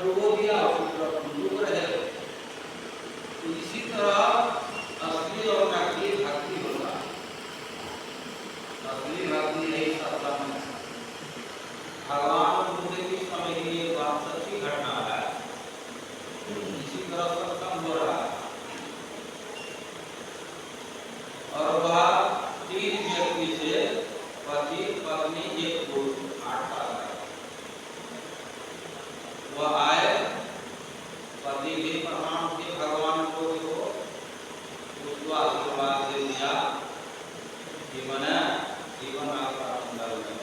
वो दिया उसी तरह तुम रहे। तो इसी तरह असली और नकली भक्ति होगा। असली भक्ति यही सत्संग है। भगवान बुद्ध की समय की ये बात सच्ची घटना है। इसी तरह सत्संग हो रहा है और वह 3 व्यक्ति से पति पत्नी एक पुरुष 8 साल का। वह आए, पति भी प्रणाम किए भगवान को, उसको आशीर्वाद दे दिया कि मैंने जीवन आपका सुंदर है।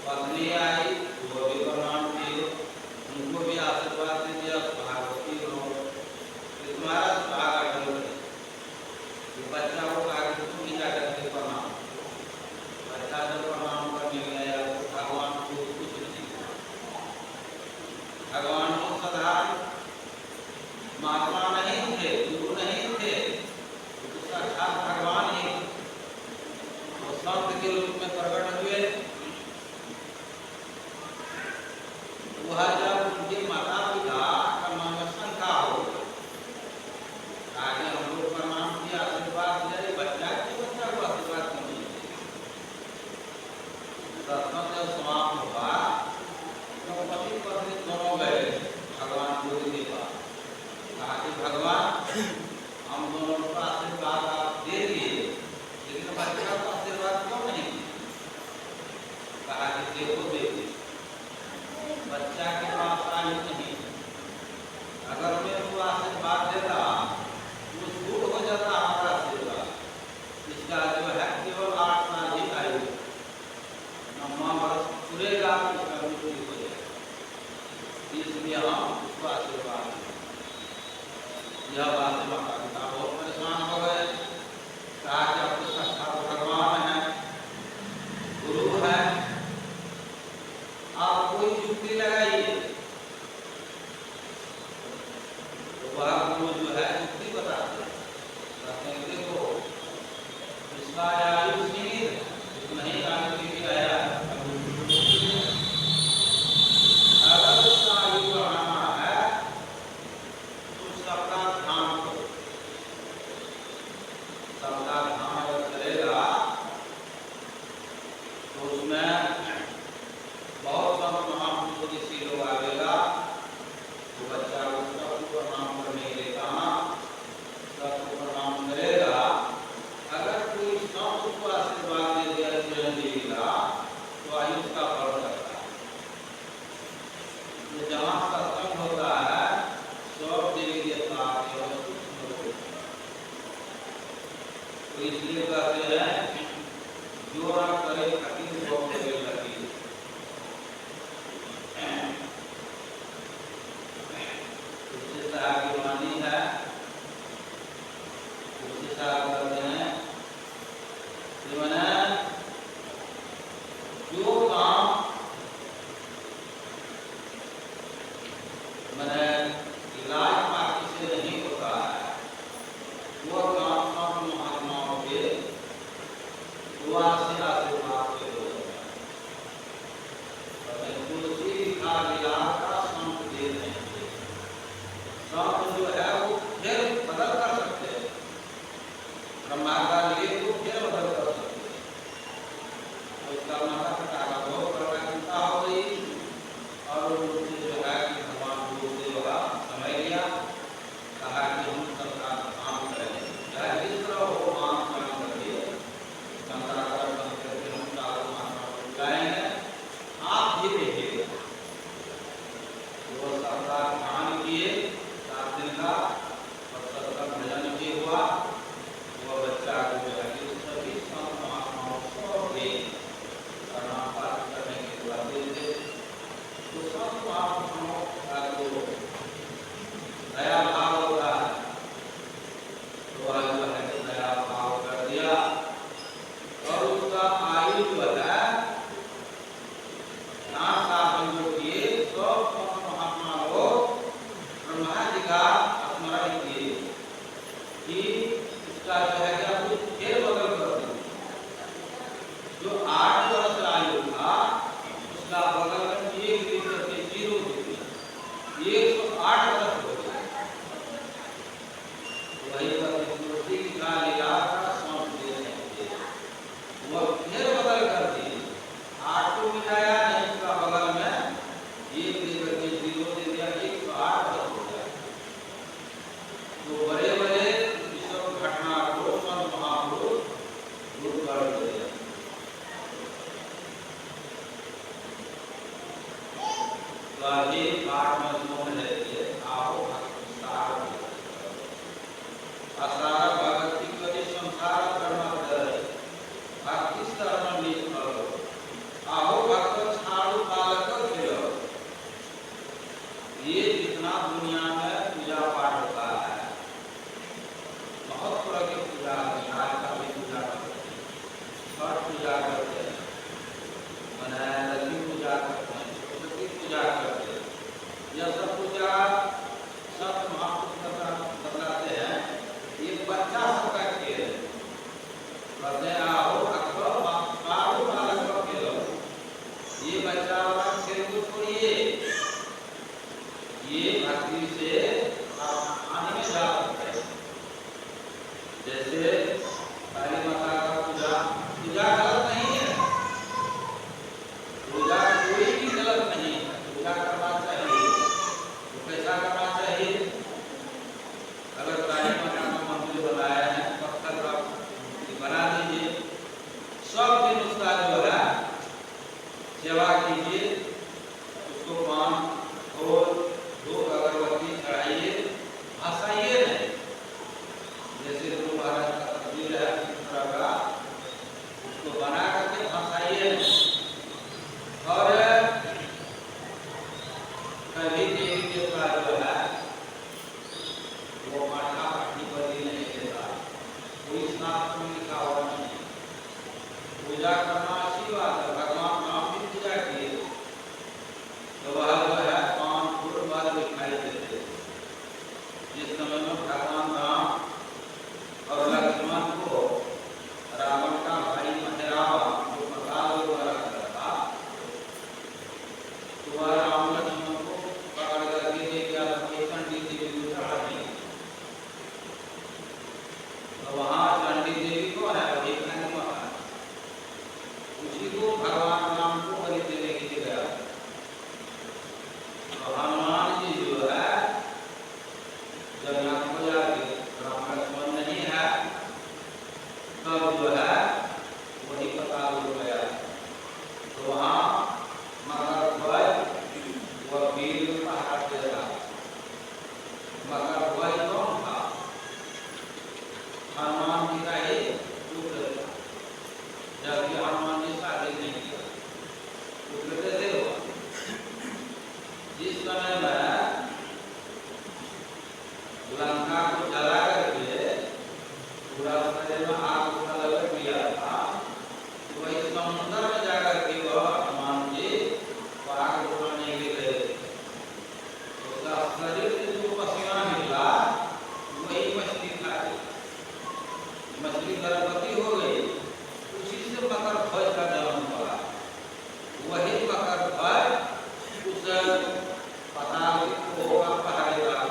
पत्नी आई, वो भी प्रणाम किए, उनको भी आशीर्वाद दे दिया भागवती हो कि तुम्हारा सुहाग अटल है। बच्चा को आगे तुम ही जाकर के प्रणाम। बच्चा जब प्रणाम करने गया तो भगवान को कुछ नहीं कहा। भगवान को साधारण महात्मा नहीं थे, गुरु नहीं थे, तो साक्षात भगवान ही वो संत के रूप में प्रकट हुए। वह जब उनके माता पिता का मन में शंका हो, आगे हम लोग प्रणाम किया, आशीर्वाद दिया, बच्चा को आशीर्वाद क्यों नहीं दिया? सत्संग जब समाप्त हुआ तो पति पत्नी दोनों गए भगवान बुद्ध के पास। कहा कि भगवान हम दोनों को आशीर्वाद आप दे दिए, लेकिन बच्चा को आशीर्वाद क्यों नहीं दिया? कहा कि देखो बेटी, बच्चा के पास आयु नहीं, अगर मैं उसको आशीर्वाद देता वो छूट हो जाता हमारा आशीर्वाद। इसका जो है केवल 8 साल ही आयु, 9 वर्ष पूरेगा तो इसका मृत्यु हो जाएगा। इसलिए हम उसको आशीर्वाद दें। यह बात से माता पिता बहुत परेशान हो गए। कहा कि अब तो साक्षात भगवान है, गुरु है, आप कोई युक्ति लगाइए। तो वह गुरु जो है युक्ति बताते हैं, कहते हैं देखो इसका आयु सीमित, नहीं आयु की आया, अगर उसका आयु बढ़ाना है तो सबका ध्यान करो। सबका ध्यान अगर करेगा तो उसमें बहुत संत महापुरुषों के सी लोग आवेगा। वो बच्चा सबको प्रणाम करने के लिए कहा, सबको प्रणाम करेगा। अगर कोई संत उसको आशीर्वाद दे दिया जीवन देगा तो आयु का बढ़ सकता है। तो जहाँ सत्संग होता है सब देवी देवता आते हैं, तो इसलिए कहते हैं जो ना करे फकीर वो करे लकीर। उससे आगे वाणी है, उससे आगे करते हैं कि मैंने जो काम मैंने इलाज बाकी से नहीं होता है, वो काम सब महात्माओं के दुआ से आशीर्वाद से हो जाता है। तुलसी का इलाज का संत दे देंगे। संत जो है वो फिर बदल कर सकते हैं, ब्रह्मा का लिए तो फिर बदल कर सकते हैं। तो इसका माता पिता का बहुत बड़ा चिंता हो गई और उनसे जो है कि भगवान गुरु से जो है ये जितना दुनिया में पूजा पाठ होता है, बहुत तरह की पूजा होती है। आज का भी पूजा करते हैं, छठ पूजा करते हैं, लक्ष्मी पूजा करते हैं, सरस्वती पूजा करते हैं। यह सब पूजा सब महापुरुष बतलाते हैं। ये बच्चा सबका खेल है। कहते हैं आओ अकबर बाबू बालक का खेल हो। ये बच्चा वाला खेल को छोड़िए, ये भक्ति से आने में जा सकते हैं। जैसे काली माता का पूजा, पूजा गलत नहीं है, पूजा कोई भी गलत नहीं है। पूजा करना चाहिए, तो कैसा करना चाहिए? अगर काली माता का मंदिर बनाया है, पत्थर का बना दीजिए, सब दिन उसका जो है सेवा कीजिए, उसको पान फूल धूप अगरबत्ती चढ़ाइए, हंसाइए नहीं। जैसे गुरु महाराज का तस्वीर है इस तरह का, उसको बना करके हंसाइए नहीं। और कभी देवी देवता जो है वो माथा पट्टी बदली नहीं देता, कोई शास्त्र में लिखा हुआ नहीं। पूजा करना अच्छी बात है, भगवान राम की पूजा की तो वह जो है पान फूल बाल दिखाई देते। जिस समय में भगवान राम और लक्ष्मण को रावण का भाई महेरावण जो प्रसाद वगैरह करता था, तो वह राम लक्ष्मण को पकड़ करके ले गया चंडी देवी को चढ़ाने। तो वहाँ चंडी देवी को है वही हनुमान, उसी को भगवान राम को बलि देने के लिए गया। तो हनुमान जी जो है जब यहाँ को जाके राम लक्ष्मण नहीं है, तब जो है वही पता हो गया। तो वहाँ मकर ध्वज वह वीर पहाड़ दे रहा। मकर ध्वज कौन था? हनुमान जी का ही पुत्र था, जबकि हनुमान जी शादी नहीं किया। पुत्र कैसे हुआ? जिस समय में लंका को जला करके पूरा शरीर में आग उसका लपेट लिया था, वही समुद्र में जाकर के वह हनुमान जी आग बुझाने के लिए गए थे। उसका शरीर से जो पसीना निकला वही मछली खा गई, मछली गर्भवती हो गई। उसी से मकर ध्वज का जन्म हुआ। वही मकर ध्वज उस पताल को पहाड़ेगा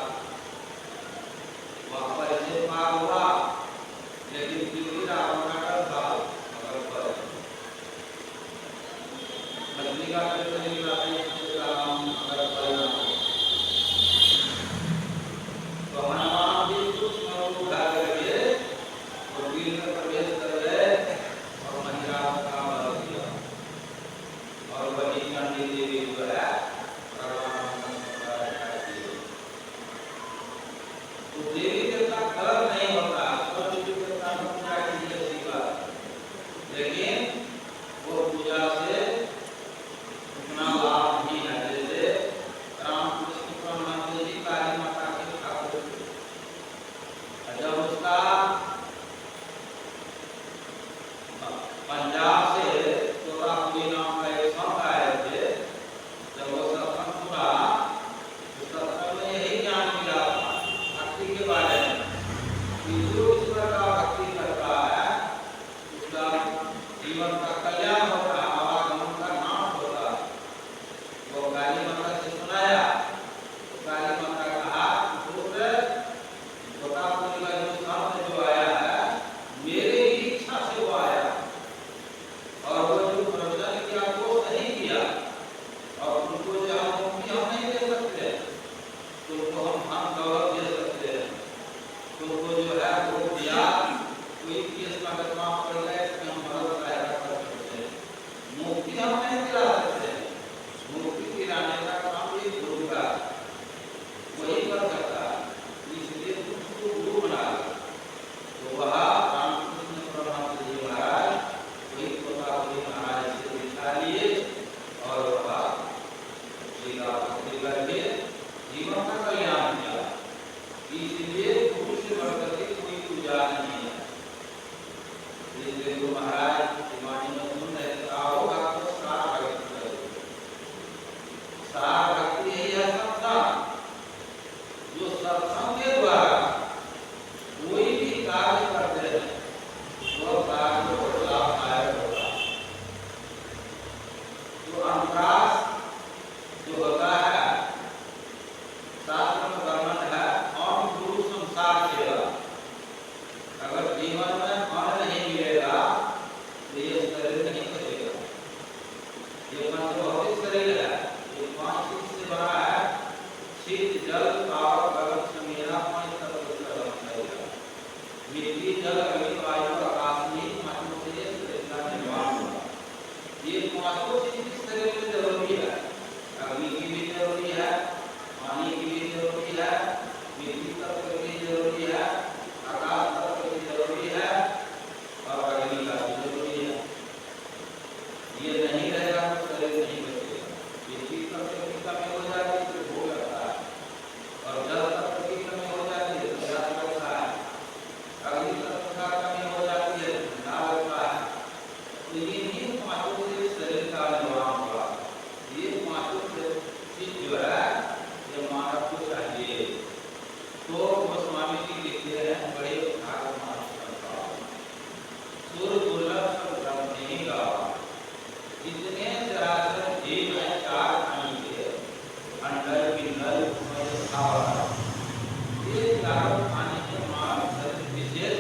वहां पर इसे पार हुआ, लेकिन फिर भी रावण का डर था। मकर ध्वज मछली का पेट से निकला राम मकर ध्वज। तो हनुमान जी सूक्ष्म रूप धारण करके और वीर में प्रवेश कर गए और महिरावण का वध किया। और वही चंडी देवी जो है तो देवी देवता गलत नहीं होता, देवी देवता पूजा कीजिए अच्छी बात, लेकिन वो पूजा से उतना लाभ नहीं है। जैसे रामकृष्ण परमहंस जी काली माता के ठाकुर थे, जब उसका पंजाब से तोतापुरी नाम का एक संत आए थे, जब वो सत्संग सुना तो सत्संग में यही ज्ञान मिला था भक्ति के बारे में। जल पावक गगन समीरा पानी तत्व सर्वम करेगा। मिट्टी जल अग्नि वायु आकाश में पांचों से सृष्टि निर्माण हुआ। ये पांचों चीज किस तरह से जरूरी है? अग्नि की भी जरूरी है, पानी की भी जरूरी है, मिट्टी तत्व की भी जरूरी है, आकाश तत्व की जरूरी है और अग्नि का भी जरूरी है। ये नहीं रहेगा तो शरीर नहीं बचेगा। मिट्टी तत्व की कमी हो जाती है तो भूख लगता है और जल तत्व की कमी हो जाती है तो प्यास लगता है। अग्नि तत्व का कमी हो जाती है तो ठंडा लगता है। तो ये पांचों से शरीर का निर्माण हुआ। ये पांचों चीज जो है ये मानव को चाहिए। तो गोस्वामी जी लिखते हैं बड़े भाग मानव का सुर दुर्लभ सब ब्रह्म नहीं गावा। जितने चराचर जीव है चार खंड के अंडर पिंडल स्थावर ये चारों खाने के मानव शरीर विशेष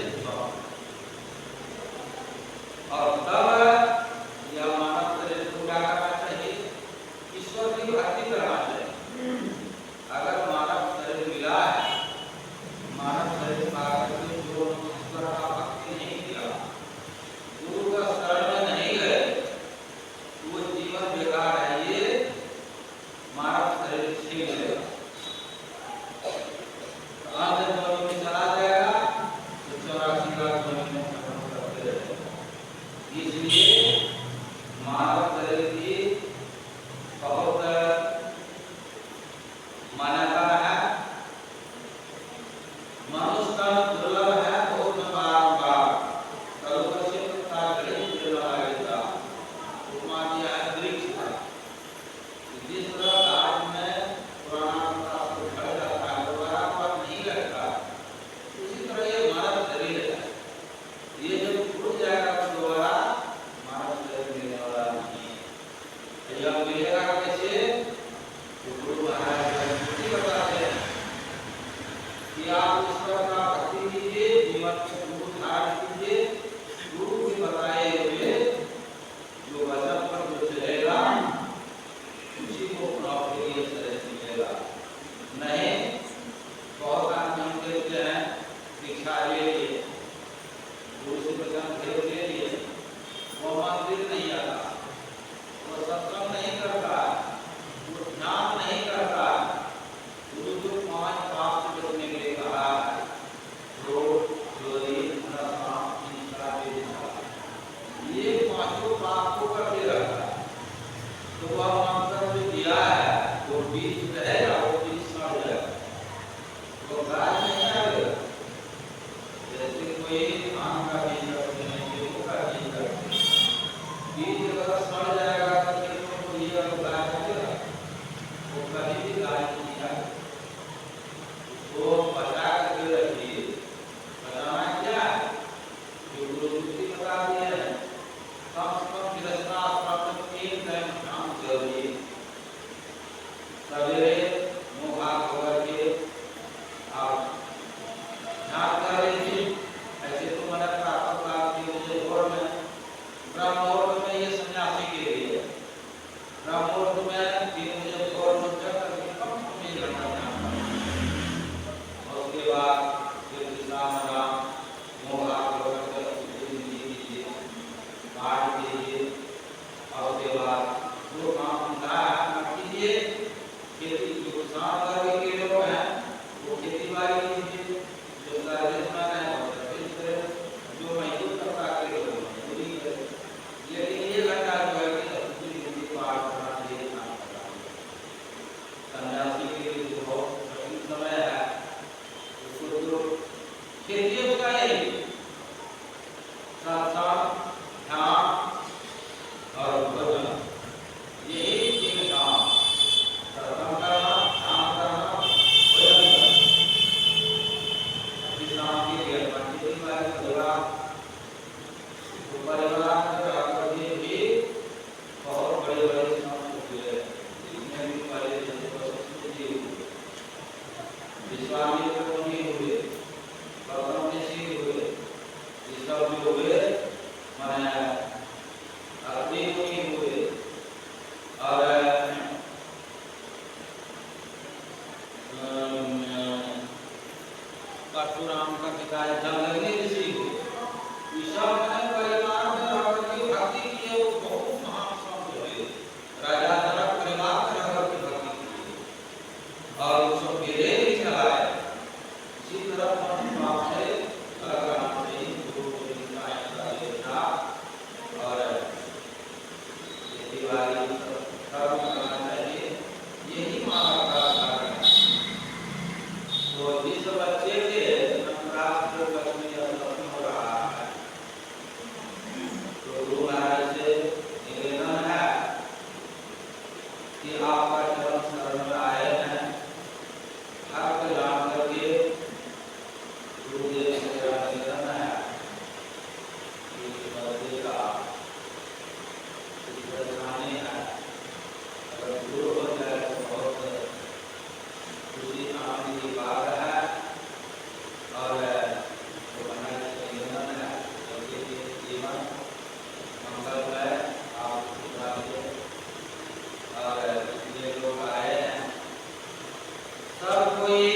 और तब यह मानव शरीर को क्या करना चाहिए? ईश्वर की भक्ति करना चाहिए। अगर मानव शरीर मिला है, मानव शरीर पाकर के जो ईश्वर का भक्ति नहीं किया, गुरु का शरण में नहीं गए, वो जीवन बेकार है। ये मानव शरीर छीन लेगा, आधे जोनी में चला जाएगा तो 84 लाख जोनी में खत्म करते रहेगा। इसलिए मानव शरीर की बहुत मान्यता है। मनुष्य का दुर्लभ है बहुत बारंबार सर्वसिद्ध का गणित निर्णय उपमा दिया है वृक्ष का। जिस तरह गाछ में पुराना शास्त्र खड़ जाता है दोबारा पर नहीं लगता, उसी तरह ये मानव शरीर है। ये जब टूट जाएगा तो दोबारा मानव शरीर मिलने वाला नहीं है। यह मिलेगा कैसे? गुरु महाराज बताते हैं कि आप ईश्वर का भक्ति कीजिए, जीवन में गुरु धारण कीजिए। गुरु के बताए हुए जो वचन पर जो चलेगा उसी को प्राप्त के लिए शरीर मिलेगा। नहीं बहुत आदमी हम देखते हैं दीक्षा ले लिए, गुरु से वचन भेद ले लिए, वो मंदिर नहीं आता, वो सत्संग नहीं करता, वो ध्यान नहीं करता। गुरु जो 5 पाप से बचने के लिए कहा है, क्रोध, चोरी, नशा, हिंसा, व्यभिचार, ये पांचों पाप को करते रहता है। तो वह मंत्र जो दिया है वो बीज रहेगा, वो बीज सड़ जाएगा, वो गाछ नहीं आएगा। जैसे कोई धान का बीज रखते हैं, गेहूं का बीज रखते हैं, बीज अगर सड़ जाएगा तो खेतों को ये गाछ आएगा, वो कभी भी गाछ नहीं आएगा। तो बचा करके रखिए। बचाना क्या है? जो गुरु जी बता दिए हैं, कम से कम गिरस्ता प्राप्त 3 टाइम काम जरूरी। सवेरे मुँह हाथ धो करके आप ध्यान कर लीजिए। ऐसे तो मैंने प्राप्त काल की मुझे भोर में ब्रह्म मुहूर्त में ये सन्यासी के लिए ब्रह्म मुहूर्त में 3 बजे भोर में जग करके कम से कम 1 घंटा ध्यान करना। और उसके बाद फिर विश्राम राम मुँह हाथ धो करके कीजिए, पाठ कीजिए और उसके बाद जो काम धंधा है अपना कीजिए। खेती जो किसान वर्ग के लोग हैं वो खेती बाड़ी कीजिए, जो सर्विसमैन है वो सर्विस करें, जो मजदूर तबका के लोग मजदूरी करें। लेकिन ये घंटा जो है कि पूरी पाठ करना चाहिए, काम करना चाहिए। सन्यासी के लिए जो बहुत कठिन समय है उसको तो खेती उसका यही सत्संग, ध्यान और भजन, यही 3 काम। सत्संग करना, ध्यान करना, भजन करना। विश्राम के लिए परिवार में रहकर भी बहुत बड़े-बड़े संत हुए, जिसमें भी पहले जैसे वशिष्ठ जी हुए, विश्वामित्र मुनि हुए, गौतम ऋषि हुए, ये सब जो हुए माने अग्नि मुनि हुए और परशुराम का पिता है जमदग्नि ऋषि को, ईश्वर ने परिवार में रावण की भक्ति की है, वो बहुत महान संत हुए। राजा जनक परिवार में रावण की भक्ति की और उसको गिरे ही चलाए। इसी तरह परशुराम से अलग नाम से ही गुरु गोविंद का ऐसा ये था। और ये दिवाली कर्म करना चाहिए, यही मानव का कारण है। तो जिस बच्चे के राष्ट्र लक्ष्मी अवतरण हो रहा है, तो गुरु महाराज से निवेदन है कि आपका चरण शरण में आए हैं, हक जान करके गुरुदेव से मेरा निवेदन है कि इस बच्चे का कुछ परेशानी है, अगर दूर हो जाए तो बहुत खुशी आनंद की बात है। और तो हमारे निवेदन है बच्चे के जीवन मंगलमय आप सुधारिए। और ये लोग आए हैं, सब कोई